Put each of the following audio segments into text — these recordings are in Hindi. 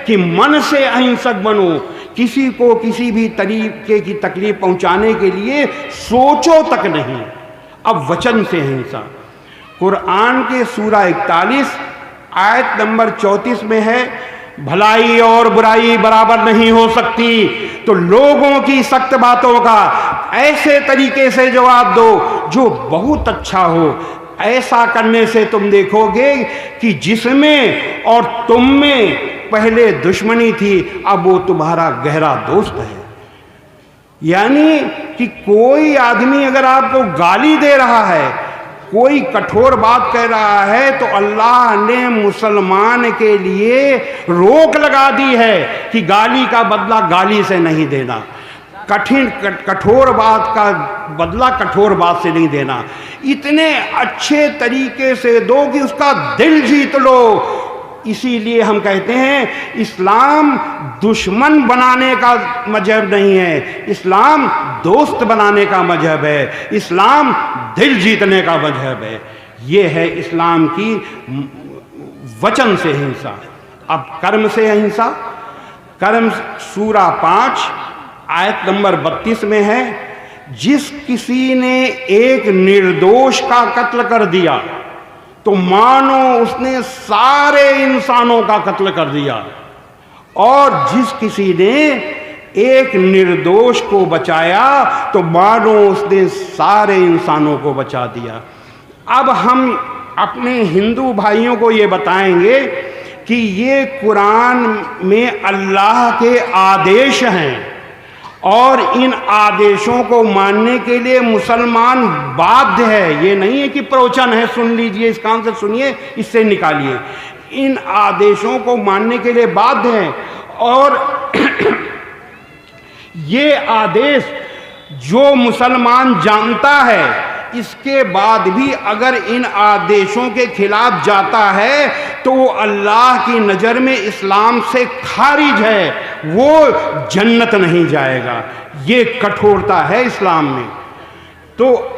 कि मन से अहिंसक बनो, किसी को किसी भी तरीके की तकलीफ पहुंचाने के लिए सोचो तक नहीं। अब वचन से अहिंसा, कुरान के सूरा 41 आयत नंबर 34 में है, भलाई और बुराई बराबर नहीं हो सकती, तो लोगों की सख्त बातों का ऐसे तरीके से जवाब दो जो बहुत अच्छा हो। ऐसा करने से तुम देखोगे कि जिसमें और तुम में पहले दुश्मनी थी, अब वो तुम्हारा गहरा दोस्त है। यानी कि कोई आदमी अगर आपको गाली दे रहा है, कोई कठोर बात कह रहा है, तो अल्लाह ने मुसलमान के लिए रोक लगा दी है कि गाली का बदला गाली से नहीं देना, कठोर बात का बदला कठोर बात से नहीं देना, इतने अच्छे तरीके से दो कि उसका दिल जीत लो। इसीलिए हम कहते हैं इस्लाम दुश्मन बनाने का मजहब नहीं है, इस्लाम दोस्त बनाने का मजहब है, इस्लाम दिल जीतने का मजहब है। ये है इस्लाम की वचन से हिंसा। अब कर्म से अहिंसा, कर्म सूरा 5 आयत नंबर 32 में है, जिस किसी ने एक निर्दोष का कत्ल कर दिया तो मानो उसने सारे इंसानों का कत्ल कर दिया, और जिस किसी ने एक निर्दोष को बचाया तो मानो उसने सारे इंसानों को बचा दिया। अब हम अपने हिंदू भाइयों को ये बताएंगे कि ये कुरान में अल्लाह के आदेश हैं और इन आदेशों को मानने के लिए मुसलमान बाध्य है। ये नहीं है कि प्रवचन है, सुन लीजिए, इस कान से सुनिए, इससे निकालिए। इन आदेशों को मानने के लिए बाध्य हैं, और ये आदेश जो मुसलमान जानता है, इसके बाद भी अगर इन आदेशों के खिलाफ जाता है तो वो अल्लाह की नज़र में इस्लाम से खारिज है, वो जन्नत नहीं जाएगा। ये कठोरता है इस्लाम में। तो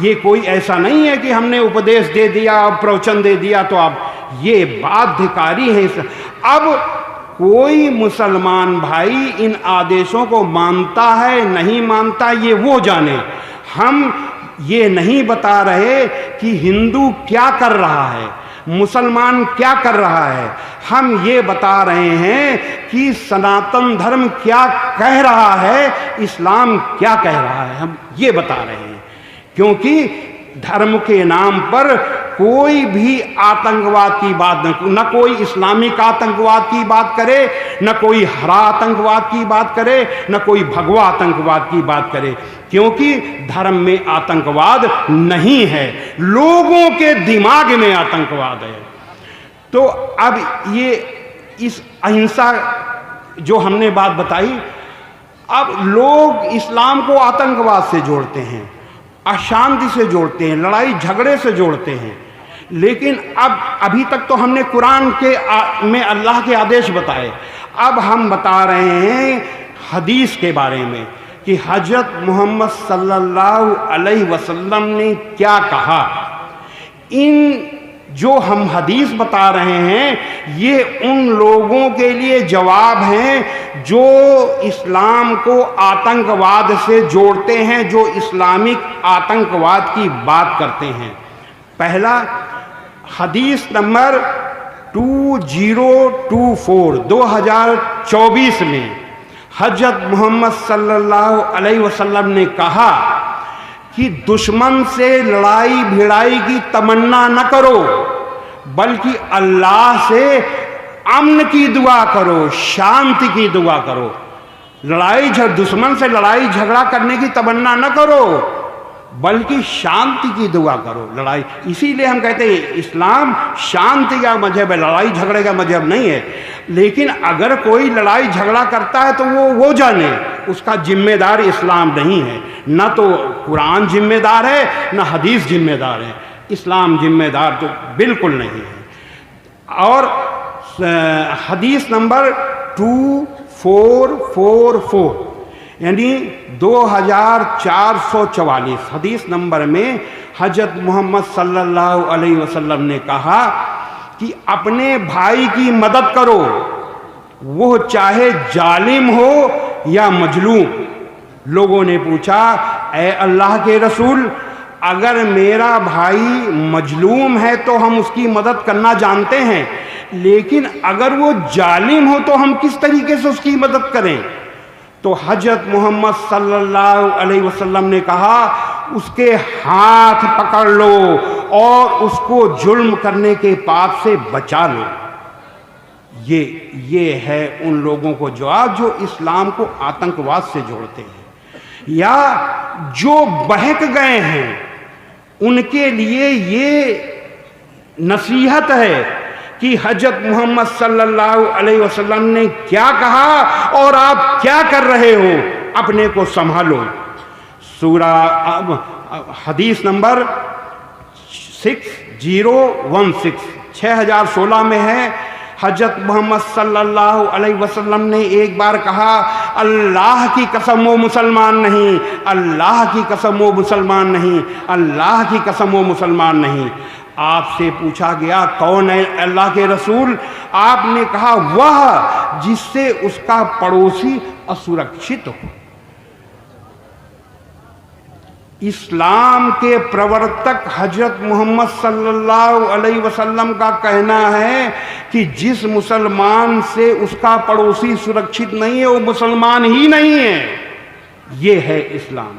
ये कोई ऐसा नहीं है कि हमने उपदेश दे दिया, प्रवचन दे दिया तो अब ये बाध्यकारी है। अब कोई मुसलमान भाई इन आदेशों को मानता है नहीं मानता, ये वो जाने। हम ये नहीं बता रहे कि हिंदू क्या कर रहा है, मुसलमान क्या कर रहा है, हम ये बता रहे हैं कि सनातन धर्म क्या कह रहा है, इस्लाम क्या कह रहा है, हम ये बता रहे हैं। क्योंकि धर्म के नाम पर कोई भी आतंकवाद की बात न कोई इस्लामिक आतंकवाद की बात करे, न कोई हरा आतंकवाद की बात करे, न कोई भगवा आतंकवाद की बात करे, क्योंकि धर्म में आतंकवाद नहीं है, लोगों के दिमाग में आतंकवाद है। तो अब ये इस अहिंसा जो हमने बात बताई, अब लोग इस्लाम को आतंकवाद से जोड़ते हैं, अशांति से जोड़ते हैं, लड़ाई झगड़े से जोड़ते हैं। लेकिन अब अभी तक तो हमने कुरान के में अल्लाह के आदेश बताए, अब हम बता रहे हैं हदीस के बारे में कि हजरत मोहम्मद सल्लल्लाहु अलैहि वसल्लम ने क्या कहा। इन जो हम हदीस बता रहे हैं ये उन लोगों के लिए जवाब हैं जो इस्लाम को आतंकवाद से जोड़ते हैं, जो इस्लामिक आतंकवाद की बात करते हैं। पहला हदीस नंबर 2024 में हजरत मोहम्मद सल्लल्लाहु अलैहि वसल्लम ने कहा कि दुश्मन से लड़ाई भिड़ाई की तमन्ना न करो, बल्कि अल्लाह से अमन की दुआ करो, शांति की दुआ करो। दुश्मन से लड़ाई झगड़ा करने की तमन्ना न करो, बल्कि शांति की दुआ करो। लड़ाई, इसीलिए हम कहते हैं इस्लाम शांति का मजहब है, लड़ाई झगड़े का मजहब नहीं है। लेकिन अगर कोई लड़ाई झगड़ा करता है तो वो जाने, उसका जिम्मेदार इस्लाम नहीं है। न तो कुरान जिम्मेदार है, न हदीस जिम्मेदार है, इस्लाम जिम्मेदार तो बिल्कुल नहीं है। और हदीस नंबर 2444 यानी 2444 हदीस नंबर में हजरत मोहम्मद सल्लल्लाहु अलैहि वसल्लम ने कहा कि अपने भाई की मदद करो, वो चाहे जालिम हो या मजलूम। लोगों ने पूछा, ऐ अल्लाह के रसूल, अगर मेरा भाई मजलूम है तो हम उसकी मदद करना जानते हैं, लेकिन अगर वो जालिम हो तो हम किस तरीके से उसकी मदद करें? तो हजरत मोहम्मद सल्लल्लाहु अलैहि वसल्लम ने कहा, उसके हाथ पकड़ लो और उसको जुल्म करने के पाप से बचा लो। ये है उन लोगों को जवाब जो इस्लाम को आतंकवाद से जोड़ते हैं या जो बहक गए हैं। उनके लिए ये नसीहत है कि हजरत मोहम्मद सल्लल्लाहु अलैहि वसल्लम ने क्या कहा और आप क्या कर रहे हो, अपने को संभालो। सूरा हदीस नंबर 6016 6016 में है, हजरत मोहम्मद सल्लल्लाहु अलैहि वसल्लम ने एक बार कहा, अल्लाह की कसम वो मुसलमान नहीं, अल्लाह की कसम वो मुसलमान नहीं, अल्लाह की कसम वो मुसलमान नहीं। आपसे पूछा गया, कौन है अल्लाह के रसूल? आपने कहा, वह जिससे उसका पड़ोसी असुरक्षित हो। इस्लाम के प्रवर्तक हजरत मोहम्मद सल्लल्लाहु अलैहि वसल्लम का कहना है कि जिस मुसलमान से उसका पड़ोसी सुरक्षित नहीं है वो मुसलमान ही नहीं है। ये है इस्लाम।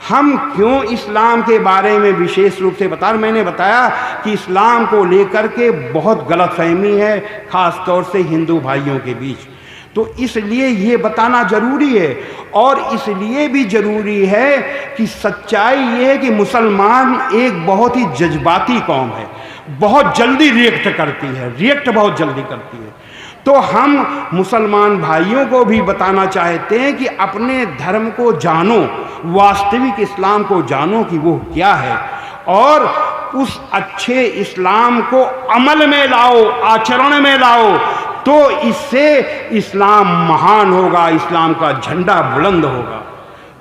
हम क्यों इस्लाम के बारे में विशेष रूप से मैंने बताया कि इस्लाम को लेकर के बहुत गलतफहमी है, खास तौर से हिंदू भाइयों के बीच। तो इसलिए ये बताना जरूरी है। और इसलिए भी जरूरी है कि सच्चाई ये है कि मुसलमान एक बहुत ही जज्बाती कौम है, बहुत जल्दी रिएक्ट करती है, रिएक्ट बहुत जल्दी करती है। तो हम मुसलमान भाइयों को भी बताना चाहते हैं कि अपने धर्म को जानो, वास्तविक इस्लाम को जानो कि वो क्या है, और उस अच्छे इस्लाम को अमल में लाओ, आचरण में लाओ। तो इससे इस्लाम महान होगा, इस्लाम का झंडा बुलंद होगा।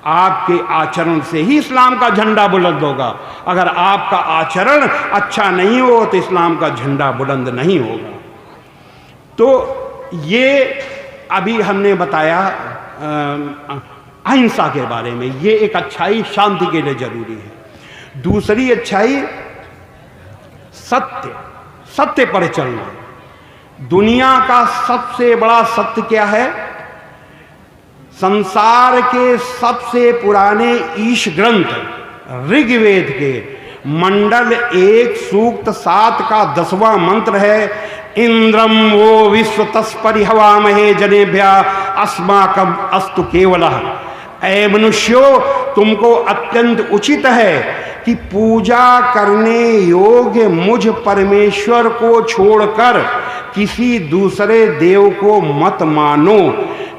आपके आचरण से ही इस्लाम का झंडा बुलंद होगा। अगर आपका आचरण अच्छा नहीं हो तो इस्लाम का झंडा बुलंद नहीं होगा। तो ये अभी हमने बताया अहिंसा के बारे में। ये एक अच्छाई शांति के लिए जरूरी है। दूसरी अच्छाई सत्य, सत्य पर चलना। दुनिया का सबसे बड़ा सत्य क्या है? संसार के सबसे पुराने ईश ग्रंथ ऋग्वेद के मंडल 1 सूक्त 7 का 10वां मंत्र है, इंद्रम वो विश्व तस्परि हवामहे जनेभ्या अस्माकम अस्तु केवलः। ऐ मनुष्यो, तुमको अत्यंत उचित है कि पूजा करने योग्य मुझ परमेश्वर को छोड़कर किसी दूसरे देव को मत मानो,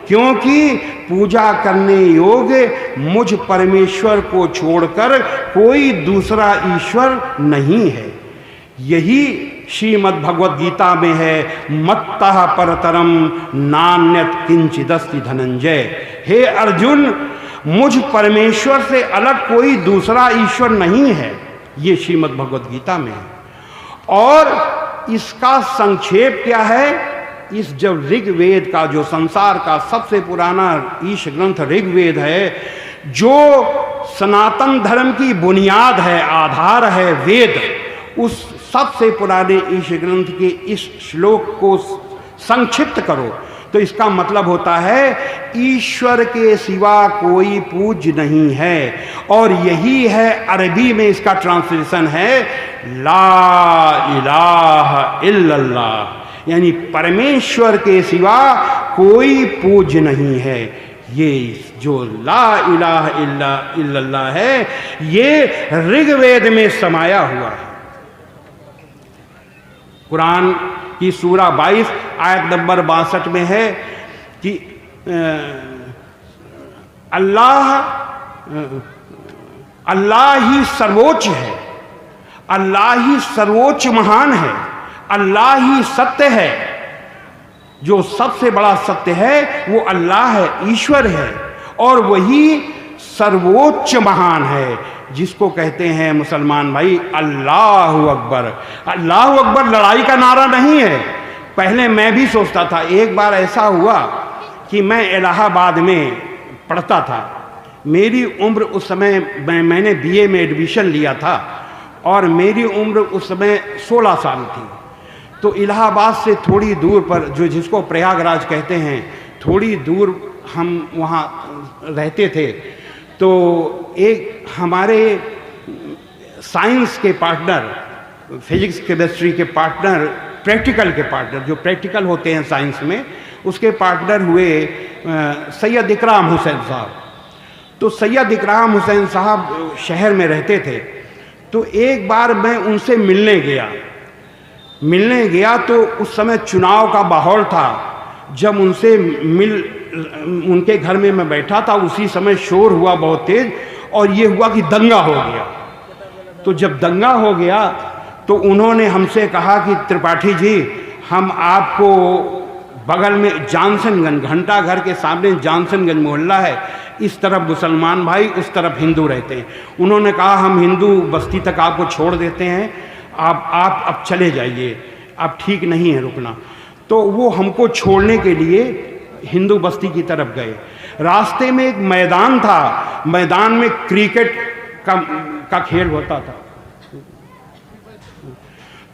क्योंकि पूजा करने योग्य मुझ परमेश्वर को छोड़कर कोई दूसरा ईश्वर नहीं है। यही श्रीमद् भगवद गीता में है, मत्तः परतरम नान्यत किंचिदस्ति धनंजय। हे अर्जुन, मुझ परमेश्वर से अलग कोई दूसरा ईश्वर नहीं है। ये श्रीमद् भगवद गीता में है। और इसका संक्षेप क्या है? इस जब ऋग्वेद का, जो संसार का सबसे पुराना ईश ग्रंथ ऋग्वेद है, जो सनातन धर्म की बुनियाद है, आधार है वेद, उस सबसे पुराने ईश ग्रंथ के इस श्लोक को संक्षिप्त करो तो इसका मतलब होता है ईश्वर के सिवा कोई पूज्य नहीं है। और यही है, अरबी में इसका ट्रांसलेशन है ला इलाहा इल्लल्लाह, यानी परमेश्वर के सिवा कोई पूज्य नहीं है। ये जो ला इलाहा इल्लल्लाह है, ये ऋग्वेद में समाया हुआ है। कुरान की सूरा 22 आयत नंबर 62 में है कि अल्लाह ही सर्वोच्च है, अल्लाह ही सर्वोच्च महान है, अल्लाह ही सत्य है। जो सबसे बड़ा सत्य है वो अल्लाह है, ईश्वर है, और वही सर्वोच्च महान है, जिसको कहते हैं मुसलमान भाई अल्लाहु अकबर। अल्लाहु अकबर लड़ाई का नारा नहीं है, पहले मैं भी सोचता था। एक बार ऐसा हुआ कि मैं इलाहाबाद में पढ़ता था। मेरी उम्र उस समय, मैंने बीए में एडमिशन लिया था और मेरी उम्र उस समय 16 साल थी। तो इलाहाबाद से थोड़ी दूर पर, जो जिसको प्रयागराज कहते हैं, थोड़ी दूर हम वहाँ रहते थे। तो एक हमारे साइंस के पार्टनर, फिजिक्स केमिस्ट्री के पार्टनर, प्रैक्टिकल के पार्टनर, जो प्रैक्टिकल होते हैं साइंस में, उसके पार्टनर हुए सैयद इकराम हुसैन साहब। तो सैयद इकराम हुसैन साहब शहर में रहते थे। तो एक बार मैं उनसे मिलने गया तो उस समय चुनाव का माहौल था। जब उनसे उनके घर में मैं बैठा था, उसी समय शोर हुआ बहुत तेज और ये हुआ कि दंगा हो गया। तो जब दंगा हो गया तो उन्होंने हमसे कहा कि त्रिपाठी जी, हम आपको बगल में जानसनगंज, घंटा घर के सामने जानसनगंज मोहल्ला है, इस तरफ मुसलमान भाई, उस तरफ हिंदू रहते हैं। उन्होंने कहा हम हिंदू बस्ती तक आपको छोड़ देते हैं, आप अब चले जाइए, अब ठीक नहीं है रुकना। तो वो हमको छोड़ने के लिए हिंदू बस्ती की तरफ गए। रास्ते में एक मैदान था, मैदान में क्रिकेट का खेल होता था।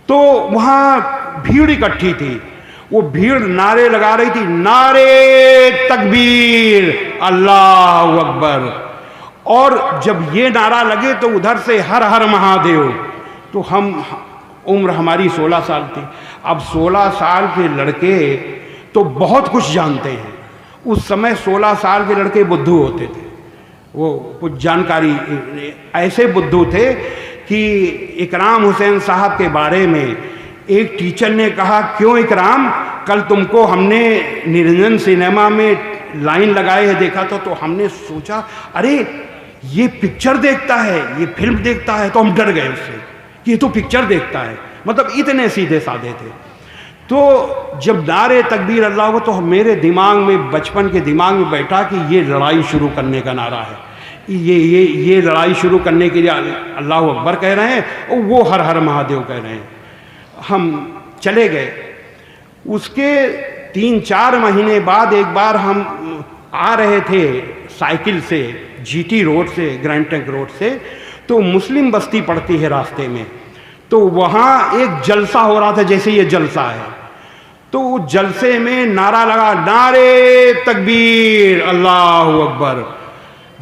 तो वहाँ भीड़ इकट्ठी थी। वो भीड़ नारे लगा रही थी, नारे तकबीर, अल्लाह अकबर। और जब ये नारा लगे तो उधर से हर हर महादेव। तो उम्र हमारी 16 साल थी। अब 16 साल के लड़के तो बहुत कुछ जानते हैं। उस समय 16 साल के लड़के बुद्धू होते थे। वो कुछ जानकारी, ऐसे बुद्धू थे कि इकराम हुसैन साहब के बारे में एक टीचर ने कहा, क्यों इकराम, कल तुमको हमने निरंजन सिनेमा में लाइन लगाए है देखा था। तो हमने सोचा, अरे ये पिक्चर देखता है, ये फिल्म देखता है। तो हम डर गए उससे कि ये तो पिक्चर देखता है। मतलब इतने सीधे साधे थे। तो जब नारे तकबीर अल्लाह हो, तो मेरे दिमाग में, बचपन के दिमाग में बैठा कि ये लड़ाई शुरू करने का नारा है, ये लड़ाई शुरू करने के लिए अल्लाह अकबर कह रहे हैं और वो हर हर महादेव कह रहे हैं। हम चले गए। उसके 3-4 महीने बाद एक बार हम आ रहे थे साइकिल से, जीटी रोड से, ग्रैंड ट्रंक रोड से। तो मुस्लिम बस्ती पड़ती है रास्ते में। तो वहाँ एक जलसा हो रहा था, जैसे ये जलसा है। तो उस जलसे में नारा लगा, नारे तकबीर अल्लाह अकबर।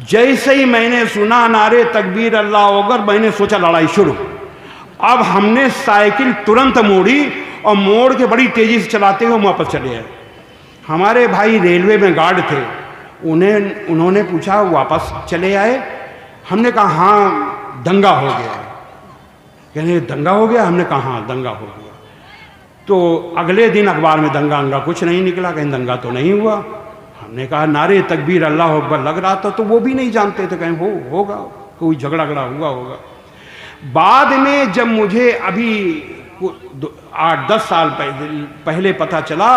जैसे ही मैंने सुना नारे तकबीर अल्लाह अकबर, मैंने सोचा लड़ाई शुरू। अब हमने साइकिल तुरंत मोड़ी और मोड़ के बड़ी तेजी से चलाते हुए वापस चले आए। हमारे भाई रेलवे में गार्ड थे, उन्होंने पूछा वापस चले आए? हमने कहा हाँ, दंगा हो गया। कहने दंगा हो गया? हमने कहा हाँ, दंगा हो गया। तो अगले दिन अखबार में दंगा कुछ नहीं निकला, कहीं दंगा तो नहीं हुआ। हमने कहा नारे तकबीर अल्लाह अकबर लग रहा था। तो वो भी नहीं जानते थे, कहीं होगा कोई झगड़ा हुआ होगा। बाद में जब मुझे अभी 8-10 साल पहले पता चला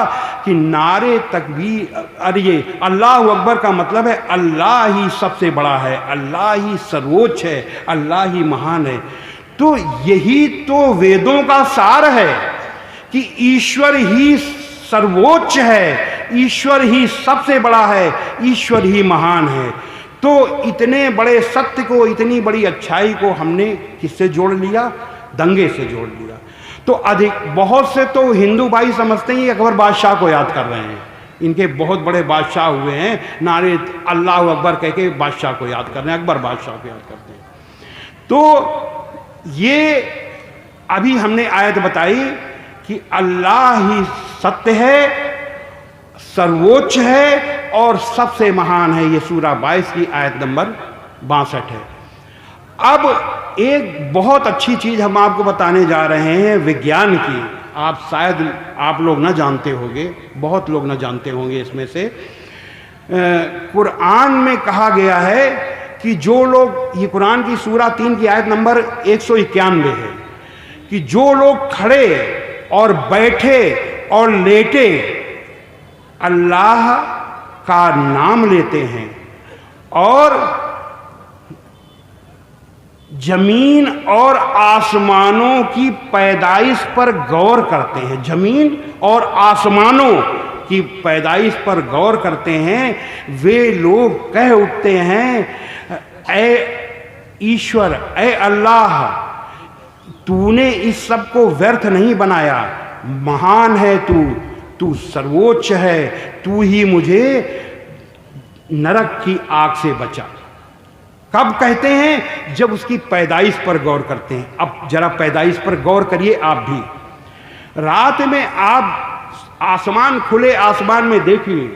कि नारे तकबीर, अरे ये अल्लाह अकबर का मतलब है अल्लाह ही सबसे बड़ा है, अल्लाह ही सर्वोच्च है, अल्लाह ही महान है। तो यही तो वेदों का सार है कि ईश्वर ही सर्वोच्च है, ईश्वर ही सबसे बड़ा है, ईश्वर ही महान है। तो इतने बड़े सत्य को, इतनी बड़ी अच्छाई को हमने किससे जोड़ लिया? दंगे से जोड़ लिया। तो बहुत से तो हिंदू भाई समझते हैं अकबर बादशाह को याद कर रहे हैं, इनके बहुत बड़े बादशाह हुए हैं, नारे अल्लाह अकबर कह के बादशाह को याद कर रहे हैं, अकबर बादशाह को याद करते हैं। तो ये अभी हमने आयत बताई कि अल्लाह ही सत्य है, सर्वोच्च है और सबसे महान है। ये सूरा 22 की आयत नंबर 62 है। अब एक बहुत अच्छी चीज हम आपको बताने जा रहे हैं विज्ञान की। आप शायद आप लोग ना जानते होंगे, बहुत लोग ना जानते होंगे इसमें से। कुरान में कहा गया है कि जो लोग, ये कुरान की सूरा 3 की आयत नंबर 191 है, कि जो लोग खड़े और बैठे और लेटे अल्लाह का नाम लेते हैं और जमीन और आसमानों की पैदाइश पर गौर करते हैं, जमीन और आसमानों की पैदाइश पर गौर करते हैं, वे लोग कह उठते हैं, ऐ ईश्वर, ऐ अल्लाह, तूने इस सब को व्यर्थ नहीं बनाया, महान है तू सर्वोच्च है, तू ही मुझे नरक की आग से बचा। कब कहते हैं? जब उसकी पैदाइश पर गौर करते हैं। अब जरा पैदाइश पर गौर करिए आप भी। रात में आप आसमान, खुले आसमान में देखिए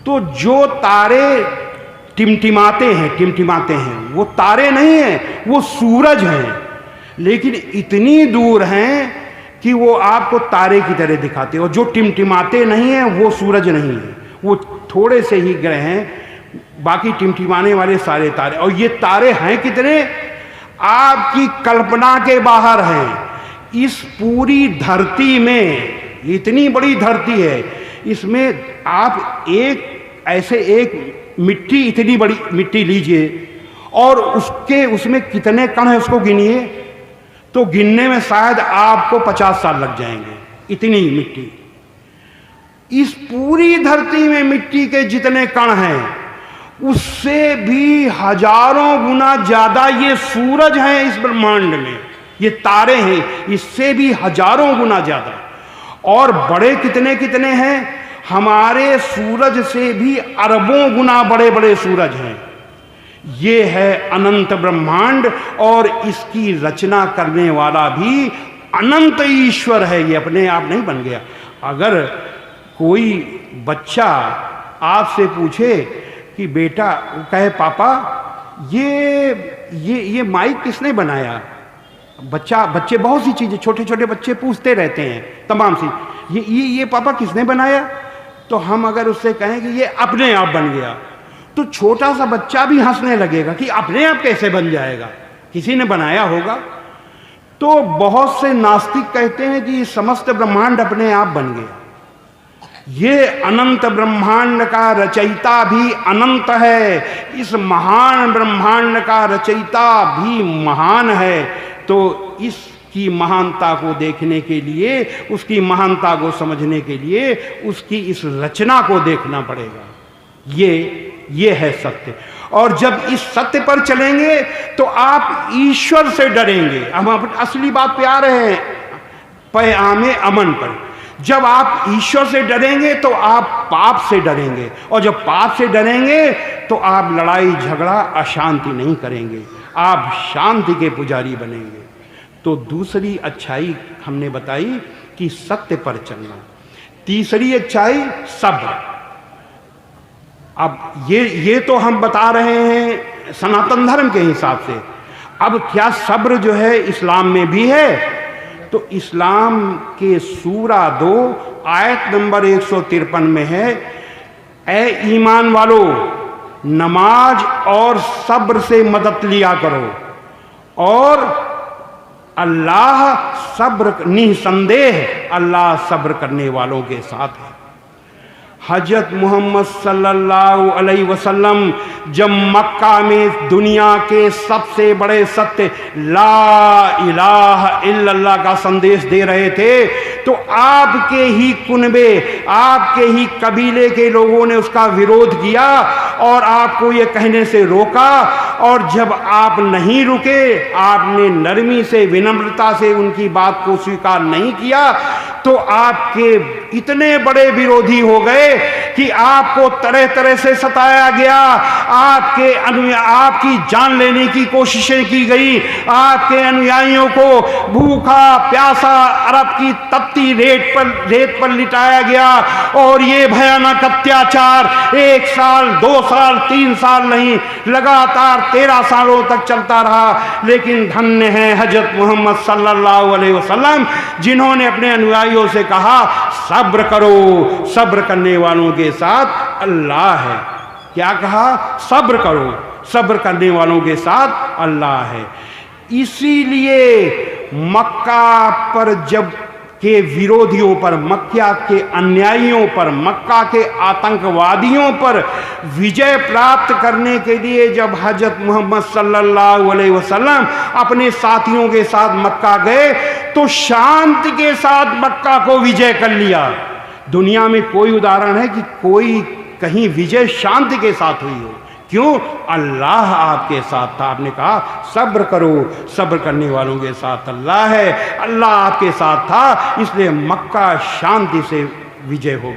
तो जो तारे टिमटिमाते हैं वो तारे नहीं हैं, वो सूरज हैं, लेकिन इतनी दूर हैं कि वो आपको तारे की तरह दिखाते हैं। और जो टिमटिमाते नहीं हैं वो सूरज नहीं है, वो थोड़े से ही ग्रह हैं, बाकी टिमटिमाने वाले सारे तारे। और ये तारे हैं कितने? आपकी कल्पना के बाहर हैं। इस पूरी धरती में, इतनी बड़ी धरती है, इसमें आप एक मिट्टी, इतनी बड़ी मिट्टी लीजिए और उसमें कितने कण हैं उसको गिनिए, तो गिनने में शायद आपको 50 साल लग जाएंगे, इतनी मिट्टी। इस पूरी धरती में मिट्टी के जितने कण हैं उससे भी हजारों गुना ज्यादा ये सूरज हैं इस ब्रह्मांड में, ये तारे हैं, इससे भी हजारों गुना ज्यादा। और बड़े कितने कितने हैं? हमारे सूरज से भी अरबों गुना बड़े बड़े सूरज हैं। ये है अनंत ब्रह्मांड और इसकी रचना करने वाला भी अनंत ईश्वर है, ये अपने आप नहीं बन गया। अगर कोई बच्चा आपसे पूछे कि बेटा, कहे पापा ये माइक किसने बनाया? बच्चे बहुत सी चीजें, छोटे छोटे बच्चे पूछते रहते हैं तमाम सी, ये पापा किसने बनाया? तो हम अगर उससे कहें कि ये अपने आप बन गया, तो छोटा सा बच्चा भी हंसने लगेगा कि अपने आप कैसे बन जाएगा, किसी ने बनाया होगा। तो बहुत से नास्तिक कहते हैं कि समस्त ब्रह्मांड अपने आप बन गया। ये अनंत ब्रह्मांड का रचयिता भी अनंत है, इस महान ब्रह्मांड का रचयिता भी महान है। तो इसकी महानता को देखने के लिए, उसकी महानता को समझने के लिए उसकी इस रचना को देखना पड़ेगा। ये है सत्य। और जब इस सत्य पर चलेंगे तो आप ईश्वर से डरेंगे। हम असली बात पे आ रहे हैं, पैआमे अमन पर। जब आप ईश्वर से डरेंगे तो आप पाप से डरेंगे, और जब पाप से डरेंगे तो आप लड़ाई झगड़ा अशांति नहीं करेंगे, आप शांति के पुजारी बनेंगे। तो दूसरी अच्छाई हमने बताई कि सत्य पर चलना। तीसरी अच्छाई सब्र। अब ये तो हम बता रहे हैं सनातन धर्म के हिसाब से। अब क्या सब्र जो है इस्लाम में भी है? तो इस्लाम के सूरा 2 आयत नंबर 153 में है, ऐ ईमान वालों, नमाज और सब्र से मदद लिया करो, और अल्लाह सब्र, निसंदेह अल्लाह सब्र करने वालों के साथ है। हजरत मोहम्मद सल्लल्लाहु अलैहि वसल्लम जब मक्का में दुनिया के सबसे बड़े सत्य ला इलाहा इल्लल्लाह का संदेश दे रहे थे, तो आपके ही कुनबे, आपके ही कबीले के लोगों ने उसका विरोध किया और आपको ये कहने से रोका। और जब आप नहीं रुके, आपने नरमी से, विनम्रता से उनकी बात को स्वीकार नहीं किया, तो आपके इतने बड़े विरोधी हो गए कि आपको तरह तरह से सताया गया, आपकी जान लेने की कोशिशें की गई, आपके अनुयायियों को भूखा प्यासा अरब की तपती रेत पर लिटाया गया। और ये भयानक अत्याचार 1 साल 2 साल 3 साल नहीं, लगातार 13 सालों तक चलता रहा। लेकिन धन्य है हजरत मोहम्मद सल्लल्लाहु अलैहि वसल्लम, जिन्होंने अपने अनुयायियों से कहा सब्र करो, सब्र करने वालों के साथ अल्लाह है। क्या कहा? सब्र करो, सब्र करने वालों के साथ अल्लाह है। इसीलिए मक्का पर जब के विरोधियों पर, मक्का के अन्यायियों पर, मक्का के आतंकवादियों पर विजय प्राप्त करने के लिए जब हजरत मोहम्मद सल्लल्लाहु अलैहि वसल्लम अपने साथियों के साथ मक्का गए तो शांति के साथ मक्का को विजय कर लिया। दुनिया में कोई उदाहरण है कि कोई कहीं विजय शांति के साथ हुई हो? क्यों? अल्लाह आपके साथ था। आपने कहा सब्र करो, सब्र करने वालों के साथ अल्लाह है। अल्लाह आपके साथ था, इसलिए मक्का शांति से विजय हो।